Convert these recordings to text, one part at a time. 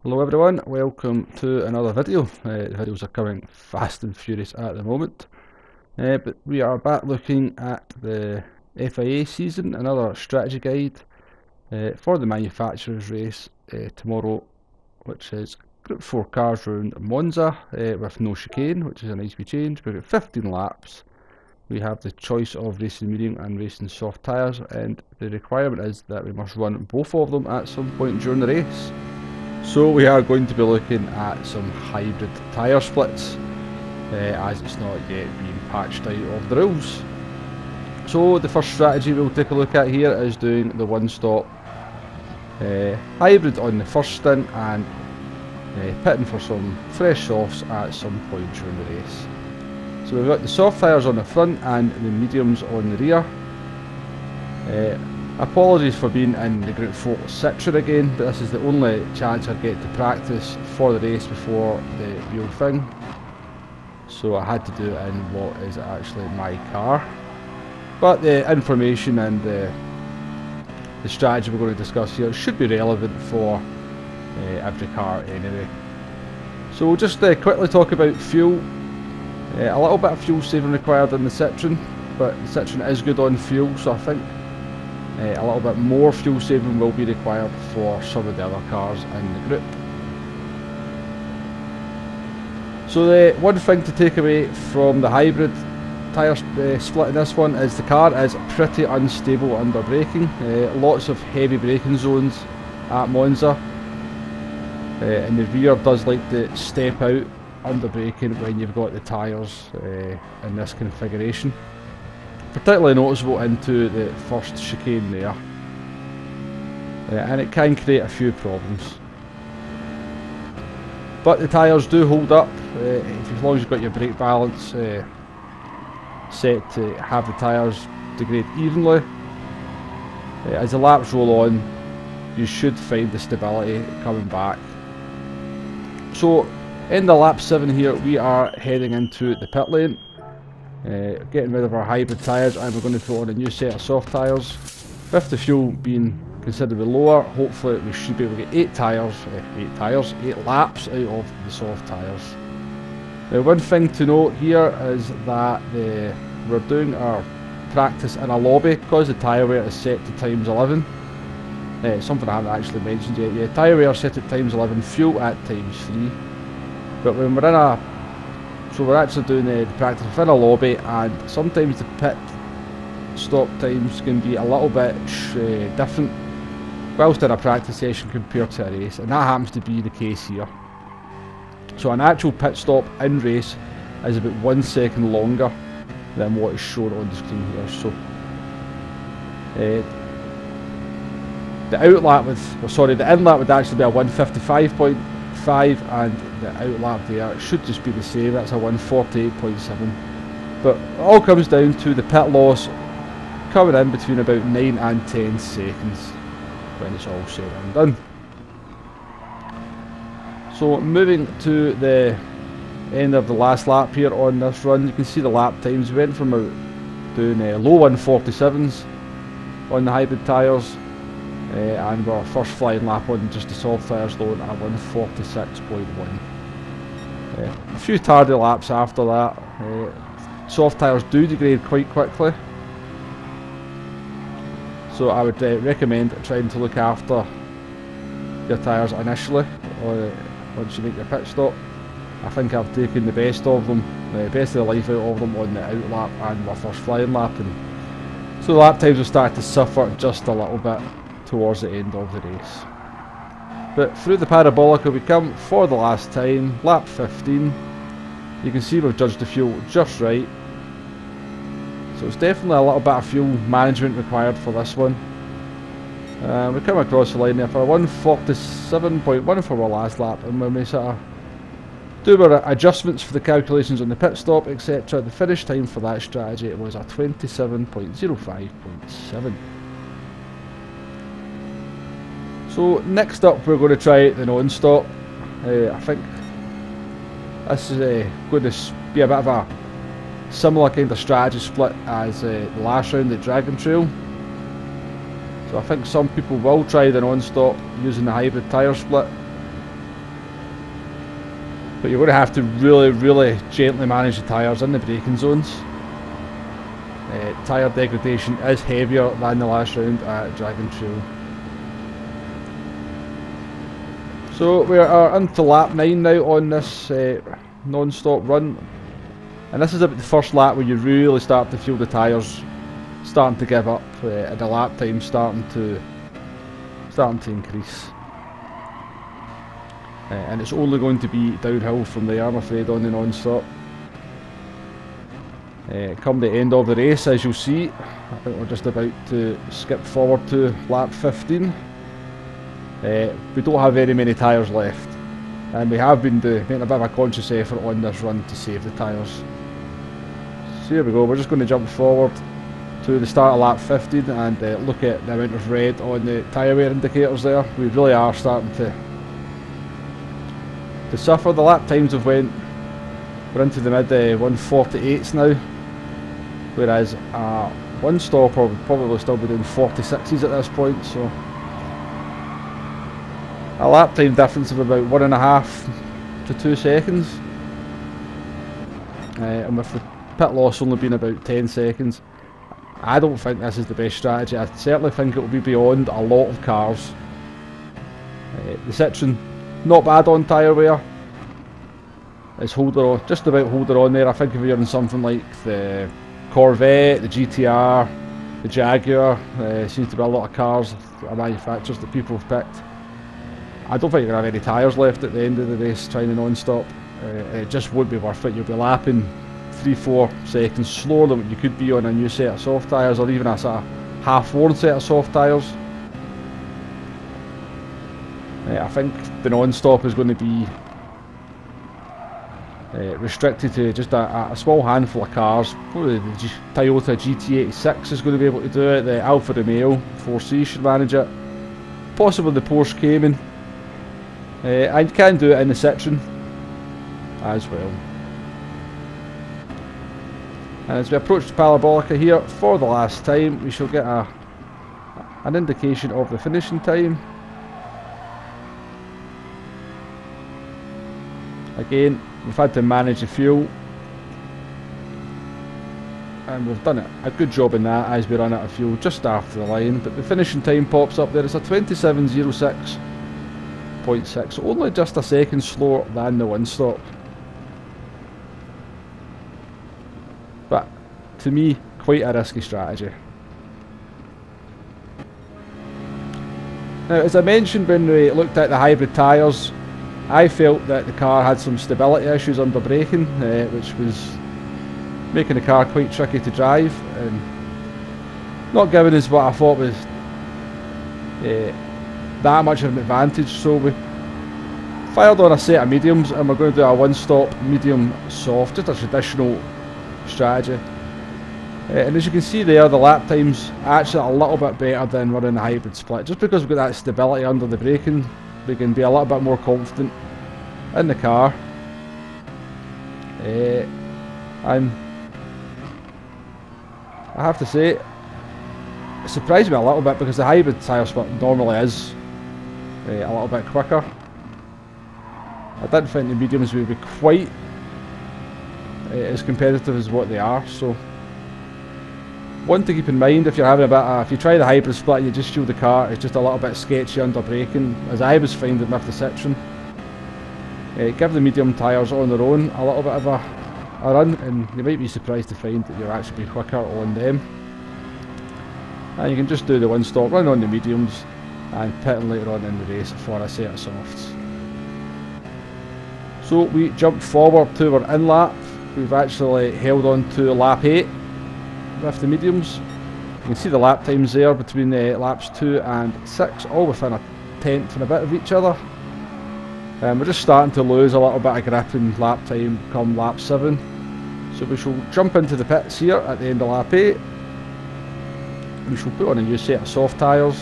Hello everyone, welcome to another video. The videos are coming fast and furious at the moment. But we are back looking at the FIA season, another strategy guide for the manufacturers race tomorrow, which is Group 4 cars round Monza with no chicane, which is a nice wee change. We've got 15 laps. We have the choice of racing medium and racing soft tyres, and the requirement is that we must run both of them at some point during the race. So we are going to be looking at some hybrid tyre splits, as it's not yet been patched out of the rules. So the first strategy we'll take a look at here is doing the one-stop hybrid on the first stint and pitting for some fresh softs at some point during the race. So we've got the soft tyres on the front and the mediums on the rear. Apologies for being in the Group 4 Citroen again, but this is the only chance I get to practice for the race before the real thing. So I had to do it in what is actually my car. But the information and the strategy we're going to discuss here should be relevant for every car anyway. So we'll just quickly talk about fuel. A little bit of fuel saving required in the Citroen, but the Citroen is good on fuel, so I think a little bit more fuel saving will be required for some of the other cars in the group. So the one thing to take away from the hybrid tyre split in this one is the car is pretty unstable under braking. Lots of heavy braking zones at Monza, and the rear does like to step out under braking when you've got the tyres in this configuration. Particularly noticeable into the first chicane there, and it can create a few problems. But the tyres do hold up as long as you've got your brake balance set to have the tyres degrade evenly. As the laps roll on, you should find the stability coming back. So in the lap 7 here, we are heading into the pit lane. Getting rid of our hybrid tyres, and we're going to put on a new set of soft tyres. With the fuel being considerably lower, hopefully we should be able to get 8 laps out of the soft tyres. Now one thing to note here is that we're doing our practice in a lobby because the tyre wear is set to times 11. Something I haven't actually mentioned yet. Yeah, tyre wear set at times 11, fuel at times 3. But when we're in a So we're actually doing the practice within a lobby, and sometimes the pit stop times can be a little bit different whilst in a practice session compared to a race, and that happens to be the case here. So an actual pit stop in race is about 1 second longer than what is shown on the screen here. So the in lap would actually be a 155.5, and the out lap there should just be the same. That's a 148.7. But it all comes down to the pit loss coming in between about 9 and 10 seconds when it's all said and done. So moving to the end of the last lap here on this run, you can see the lap times. We went from doing low 147s on the hybrid tyres, and our first flying lap on just the soft tyres though at 146.1. A few tardy laps after that. Soft tyres do degrade quite quickly, so I would recommend trying to look after your tyres initially once you make your pit stop. I think I've taken the best of them, the best of the life out of them on the out lap and my first flying lap, and so the lap times will start to suffer just a little bit towards the end of the race. But through the parabolica we come for the last time, lap 15. You can see we've judged the fuel just right, so it's definitely a little bit of fuel management required for this one. We come across the line there for 147.1 for our last lap, and when we sort of do our adjustments for the calculations on the pit stop etc, the finish time for that strategy was a 27.05.7. So next up we're going to try the non-stop. I think this is going to be a bit of a similar kind of strategy split as the last round at Dragon Trail. So I think some people will try the non-stop using the hybrid tyre split. But you're going to have to really gently manage the tyres in the braking zones. Tyre degradation is heavier than the last round at Dragon Trail. So we are into lap 9 now on this non-stop run, and this is about the first lap where you really start to feel the tyres starting to give up and the lap time starting to increase. And it's only going to be downhill from there, I'm afraid, on the non-stop. Come the end of the race, as you'll see, I think we're just about to skip forward to lap 15. We don't have very many tyres left, and we have been making a bit of a conscious effort on this run to save the tyres. So here we go, we're just going to jump forward to the start of lap 15 and look at the amount of red on the tyre wear indicators there. We really are starting to suffer. The lap times have we're into the mid 148s now, whereas one stopper would probably still be doing 46s at this point, so a lap time difference of about 1.5 to 2 seconds, and with the pit loss only being about 10 seconds, I don't think this is the best strategy. I certainly think it will be beyond a lot of cars. The Citroen, not bad on tyre wear. It's just about holder on there. I think if you're in something like the Corvette, the GTR, the Jaguar, seems to be a lot of cars, manufacturers that people have picked. I don't think you're going to have any tyres left at the end of the race trying to non-stop. It just won't be worth it. You'll be lapping 3-4 seconds slower than what you could be on a new set of soft tyres, or even a sort of half-worn set of soft tyres. I think the non-stop is going to be restricted to just a small handful of cars. Probably the Toyota GT86 is going to be able to do it, the Alfa Romeo 4C should manage it, possibly the Porsche Cayman, and you can do it in the Citroen as well. And as we approach the Parabolica here for the last time, we shall get an indication of the finishing time. Again, we've had to manage the fuel, and we've done a good job in that as we run out of fuel just after the line, but the finishing time pops up there. It's a 27:06.6, only just a second slower than the one stop. But to me, quite a risky strategy. Now, as I mentioned when we looked at the hybrid tyres, I felt that the car had some stability issues under braking, which was making the car quite tricky to drive and not giving us what I thought was that much of an advantage. So we fired on a set of mediums, and we're going to do a one-stop medium soft, just a traditional strategy. And as you can see there, the lap time's actually a little bit better than running a hybrid split. Just because we've got that stability under the braking, we can be a little bit more confident in the car. And I have to say, it surprised me a little bit because the hybrid tyre split normally is a little bit quicker. I didn't think the mediums would be quite as competitive as what they are. So one to keep in mind if you're having if you try the hybrid split and you just feel the car is just a little bit sketchy under braking, as I was finding with the Citroen. Give the medium tyres on their own a little bit of a run, and you might be surprised to find that you'll actually be quicker on them. And you can just do the one stop, run on the mediums, and pit later on in the race for a set of softs. So we jump forward to our in lap. We've actually held on to lap 8 with the mediums. You can see the lap times there between laps 2 and 6, all within a tenth and a bit of each other. We're just starting to lose a little bit of grip in lap time come lap 7. So we shall jump into the pits here at the end of lap 8. We shall put on a new set of soft tyres,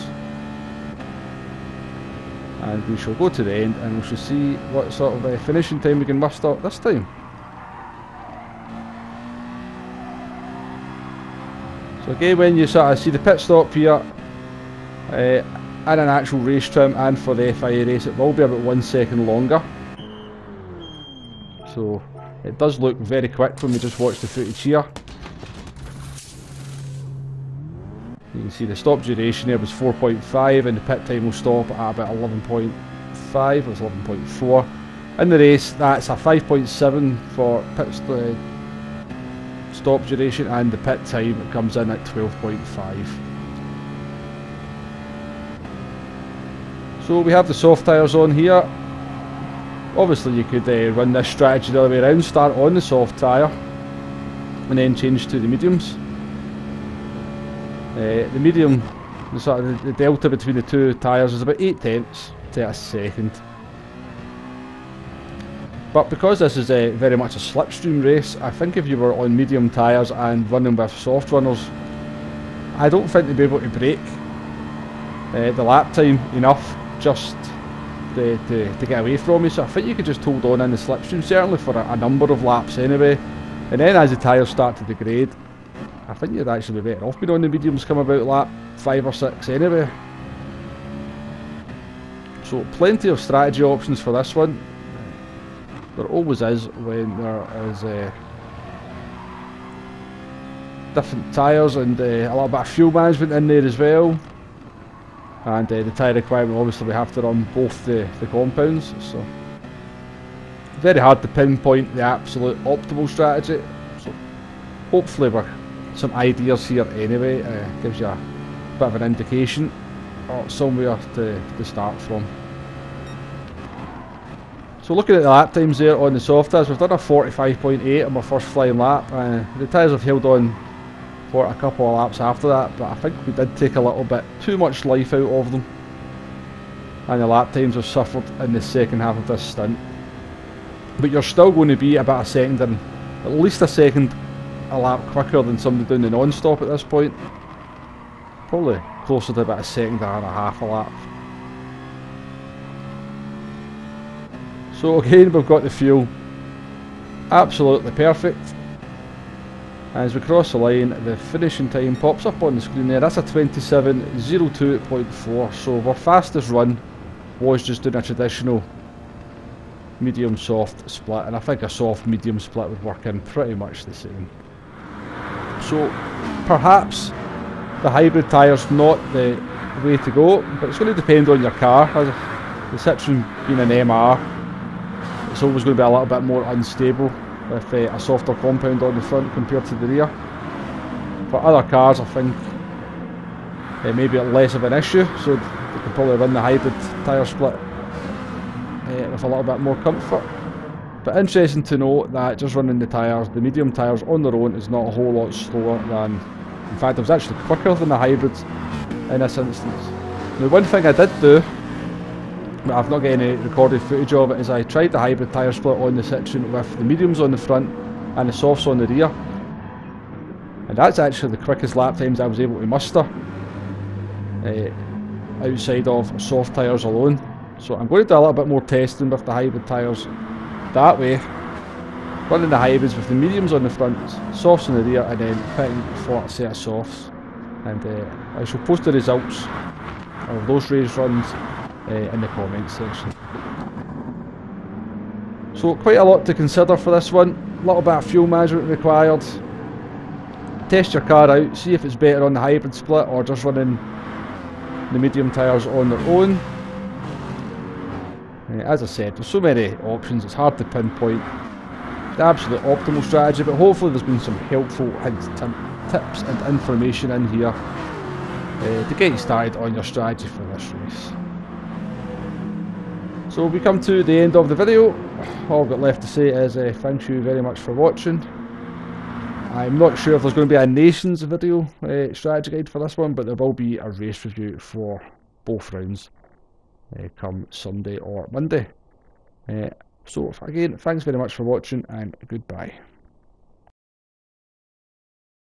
and we shall go to the end and we shall see what sort of finishing time we can muster this time. So again, when you sort of see the pit stop here, in an actual race trim and for the FIA race, it will be about 1 second longer. So it does look very quick when we just watch the footage here. You can see the stop duration here was 4.5 and the pit time will stop at about 11.5, it was 11.4. In the race that's a 5.7 for pit stop duration, and the pit time comes in at 12.5. So we have the soft tyres on here. Obviously you could run this strategy the other way around, start on the soft tyre and then change to the mediums. The medium, the delta between the two tyres is about 0.8 to a second. But because this is very much a slipstream race, I think if you were on medium tyres and running with soft runners, I don't think they'd be able to break the lap time enough just to get away from you. So I think you could just hold on in the slipstream, certainly for a number of laps anyway. And then as the tyres start to degrade, I think you'd actually be better off being on the mediums come about lap 5 or 6 anyway. So plenty of strategy options for this one. There always is when there is different tyres and a little bit of fuel management in there as well. And the tyre requirement, obviously we have to run both the compounds, so very hard to pinpoint the absolute optimal strategy. So hopefully we're some ideas here anyway, gives you a bit of an indication or somewhere to start from. So looking at the lap times there on the soft tyres, we've done a 45.8 on my first flying lap. The tyres have held on for a couple of laps after that, but I think we did take a little bit too much life out of them, and the lap times have suffered in the second half of this stint. But you're still going to be about a second and at least a second a lap quicker than somebody doing the non-stop at this point. Probably closer to about a second and a half a lap. So again we've got the fuel absolutely perfect. As we cross the line, the finishing time pops up on the screen there. That's a 27:02.4. So our fastest run was just doing a traditional medium soft split, and I think a soft medium split would work in pretty much the same. So perhaps the hybrid tyre's not the way to go, but it's going to depend on your car. As the Citroen being an MR, it's always going to be a little bit more unstable with a softer compound on the front compared to the rear. For other cars I think maybe less of an issue, so they can probably run the hybrid tyre split with a little bit more comfort. But interesting to note that just running the tyres, the medium tyres on their own, is not a whole lot slower than, in fact it was actually quicker than the hybrids in this instance. Now one thing I did do, but I've not got any recorded footage of it, is I tried the hybrid tyre split on the Citroen with the mediums on the front and the softs on the rear, and that's actually the quickest lap times I was able to muster outside of soft tyres alone. So I'm going to do a little bit more testing with the hybrid tyres that way, running the hybrids with the mediums on the front, softs on the rear, and then picking a flat set of softs. And I shall post the results of those race runs in the comments section. So quite a lot to consider for this one. A little bit of fuel management required. Test your car out, see if it's better on the hybrid split or just running the medium tyres on their own. As I said, there's so many options, it's hard to pinpoint the absolute optimal strategy, but hopefully there's been some helpful tips and information in here to get you started on your strategy for this race. So we come to the end of the video. All I've got left to say is thank you very much for watching. I'm not sure if there's going to be a Nations video strategy guide for this one, but there will be a race review for both rounds come Sunday or Monday. So again, thanks very much for watching and goodbye.